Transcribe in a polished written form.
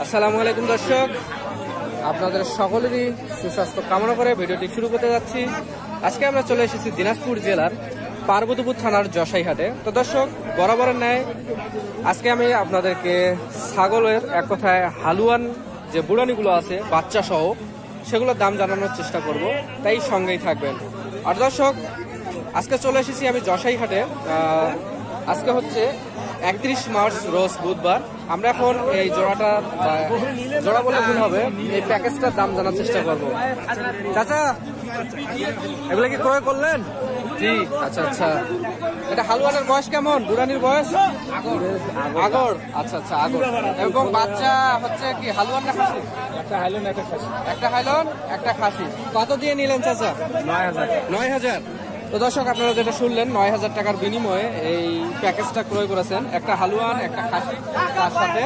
আসসালামু আলাইকুম দর্শক, আপনাদের সকলেরই সুস্বাস্থ্য কামনা করে ভিডিওটি শুরু করতে যাচ্ছি। আজকে আমরা চলে এসেছি দিনাজপুর জেলার পার্বতীপুর থানার জশাইহাটে। তো দর্শক, বরাবরের ন্যায় আজকে আমি আপনাদেরকে ছাগলের এক কথায় হালুয়ান যে বুড়ানিগুলো আছে বাচ্চা সহ সেগুলোর দাম জানানোর চেষ্টা করব, তাই সঙ্গেই থাকবেন। আর দর্শক, আজকে চলে এসেছি আমি জশাইহাটে। আজকে হচ্ছে 31 মার্চ, রোজ বুধবার। আমরা এখন এই জোড়া বলে ভুল হবে, এই প্যাকেজটার দাম জানার চেষ্টা করব। চাচা, এগুলো কি ক্রয় করলেন? জি। আচ্ছা আচ্ছা, এটা হালুয়ানের বয়স কেমন? বুড়ানির বয়স আগর। আচ্ছা আচ্ছা, আগর। এবং বাচ্চা হচ্ছে কি হালুয়ান না খাসি? একটা হাইলন একটা খাসি। কত দিয়ে নিলেন চাচা? 9,000। তো দর্শক, আপনারা যেটা শুনলেন, 9,000 টাকার বিনিময়ে এই প্যাকেজটা ক্রয় করেছেন। একটা হালুয়ান, একটা খাসি, তার সাথে